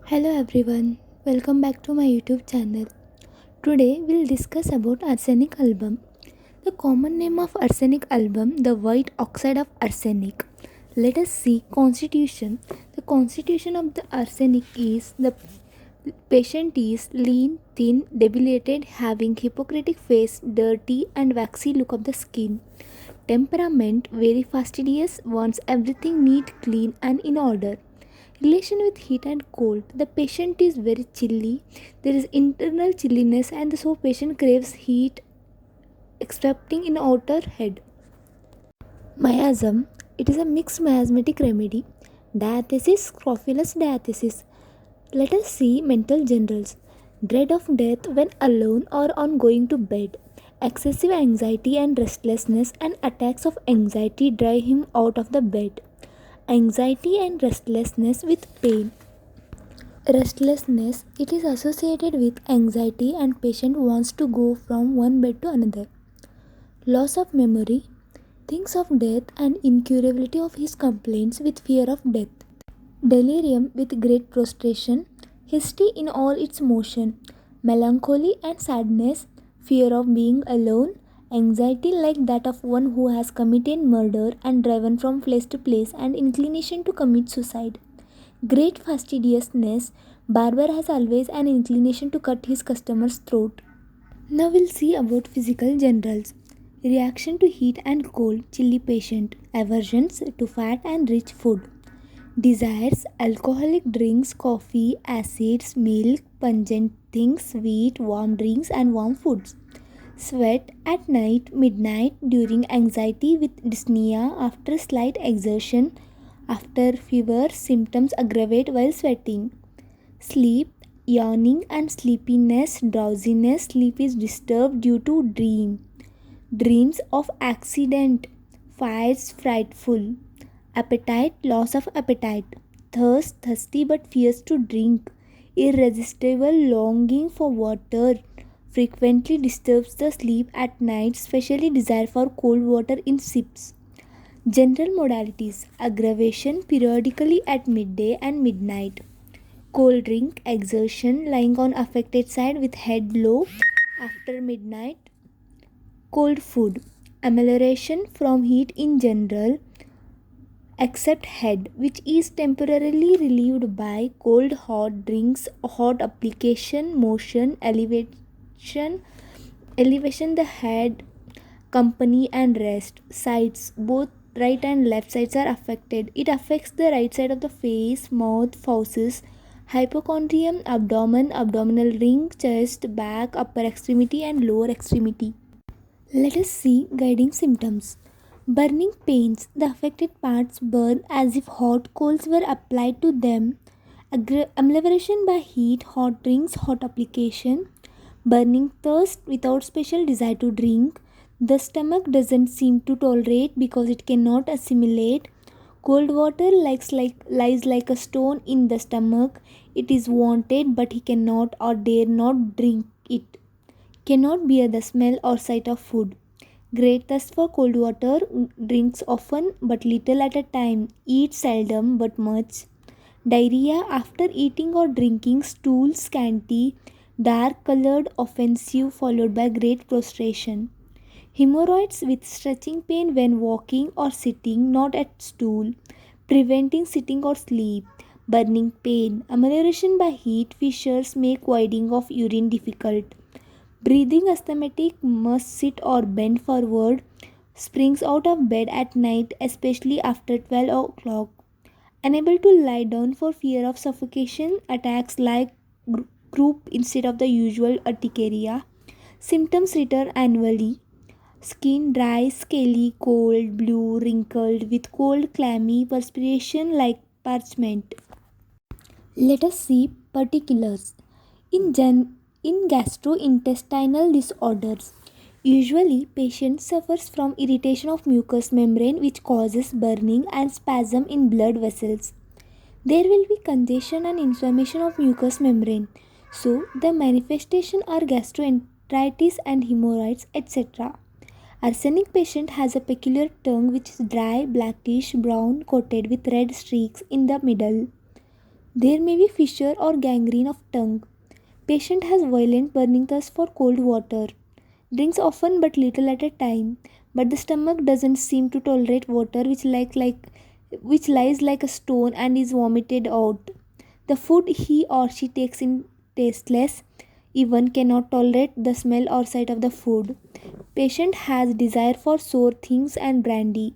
Hello everyone, welcome back to my YouTube channel. Today we'll discuss about arsenic album. The common name of arsenic album, the white oxide of arsenic. Let us see constitution. The constitution of the arsenic is the patient is lean, thin, debilitated, having hypocritic face, dirty and waxy look of the skin. Temperament very fastidious, wants everything neat, clean and in order. Relation with heat and cold. The patient is very chilly. There is internal chilliness and so patient craves heat excepting in outer head. Miasm. It is a mixed miasmatic remedy. Diathesis, scrofulous diathesis. Let us see mental generals. Dread of death when alone or on going to bed. Excessive anxiety and restlessness and attacks of anxiety drive him out of the bed. Anxiety and restlessness with pain. Restlessness, it is associated with anxiety and patient wants to go from one bed to another. Loss of memory, thinks of death and incurability of his complaints with fear of death. Delirium with great prostration, history in all its motion, melancholy and sadness, fear of being alone, anxiety like that of one who has committed murder and driven from place to place and inclination to commit suicide. Great fastidiousness, barber has always an inclination to cut his customer's throat. Now we'll see about physical generals. Reaction to heat and cold, chilly patient. Aversions to fat and rich food. Desires alcoholic drinks, coffee, acids, milk, pungent things, sweet, warm drinks, and warm foods. Sweat at night, midnight, during anxiety with dyspnea, after slight exertion, after fever, symptoms aggravate while sweating. Sleep, yawning and sleepiness, drowsiness, sleep is disturbed due to dreams of accident, fires frightful. Appetite, loss of appetite. Thirst, thirsty but fears to drink. Irresistible longing for water. Frequently disturbs the sleep at night, especially desire for cold water in sips. General modalities. Aggravation periodically at midday and midnight. Cold drink, exertion, lying on affected side with head low after midnight. Cold food. Amelioration from heat in general except head, which is temporarily relieved by cold hot drinks, hot application, motion, elevation the head, company and rest. Sides, both right and left sides are affected. It affects the right side of the face, mouth, fauces, hypochondrium, abdomen, abdominal ring, chest, back, upper extremity and lower extremity. Let us see guiding symptoms. Burning pains. The affected parts burn as if hot coals were applied to them. Amelioration by heat, hot drinks, hot application. Burning thirst without special desire to drink. The stomach doesn't seem to tolerate because it cannot assimilate. Cold water lies like a stone in the stomach. It is wanted but he cannot or dare not drink it. Cannot bear the smell or sight of food. Great thirst for cold water, drinks often but little at a time, eats seldom but much. Diarrhea after eating or drinking, stool scanty, dark colored, offensive, followed by great prostration. Hemorrhoids with stretching pain when walking or sitting, not at stool, preventing sitting or sleep. Burning pain, amelioration by heat, fissures make voiding of urine difficult. Breathing asthmatic must sit or bend forward, springs out of bed at night, especially after 12 o'clock. Unable to lie down for fear of suffocation, attacks like croup instead of the usual urticaria. Symptoms return annually. Skin dry, scaly, cold, blue, wrinkled, with cold, clammy perspiration like parchment. Let us see particulars. In gastrointestinal disorders, usually patient suffers from irritation of mucous membrane which causes burning and spasm in blood vessels. There will be congestion and inflammation of mucous membrane. So the manifestation are gastroenteritis and hemorrhoids, etc. Arsenic patient has a peculiar tongue which is dry, blackish, brown, coated with red streaks in the middle. There may be fissure or gangrene of tongue. Patient has violent burning thirst for cold water. Drinks often but little at a time, but the stomach doesn't seem to tolerate water which lies like a stone and is vomited out. The food he or she takes in tasteless, even cannot tolerate the smell or sight of the food. Patient has desire for sour things and brandy.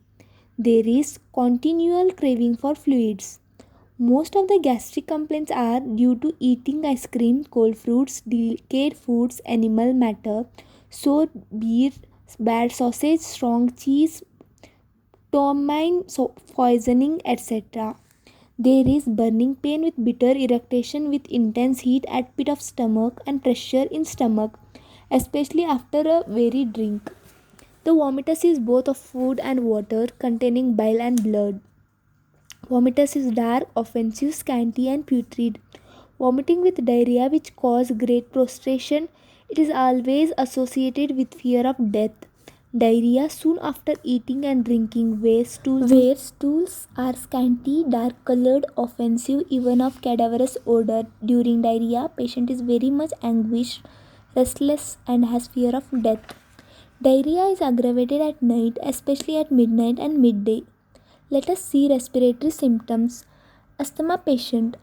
There is continual craving for fluids. Most of the gastric complaints are due to eating ice cream, cold fruits, decayed foods, animal matter, sour beer, bad sausage, strong cheese, poisoning, etc. There is burning pain with bitter irritation with intense heat at pit of stomach and pressure in stomach, especially after a very drink. The vomitus is both of food and water containing bile and blood. Vomitus is dark, offensive, scanty, and putrid. Vomiting with diarrhea, which cause great prostration, it is always associated with fear of death. Diarrhea soon after eating and drinking, where stools are scanty, dark colored, offensive, even of cadaverous odor. During diarrhea, patient is very much anguished, restless, and has fear of death. Diarrhea is aggravated at night, especially at midnight and midday. Let us see respiratory symptoms. Asthma patient.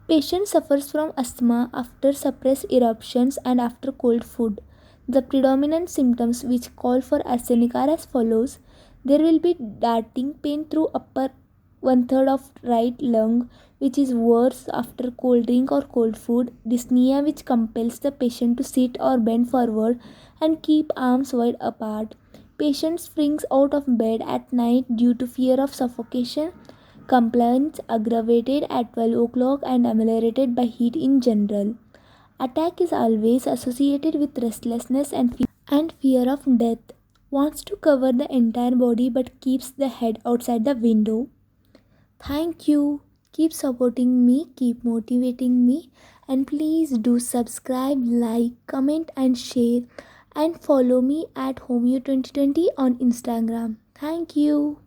Patient suffers from asthma after suppressed eruptions and after cold food. The predominant symptoms which call for arsenic are as follows. There will be darting pain through upper one third of right lung, which is worse after cold drink or cold food. Dyspnea, which compels the patient to sit or bend forward and keep arms wide apart. Patient springs out of bed at night due to fear of suffocation. Complaints aggravated at 12 o'clock and ameliorated by heat in general. Attack is always associated with restlessness and fear of death. Wants to cover the entire body but keeps the head outside the window. Thank you. Keep supporting me, keep motivating me, and please do subscribe, like, comment, and share. And follow me at HomeU2020 on Instagram. Thank you.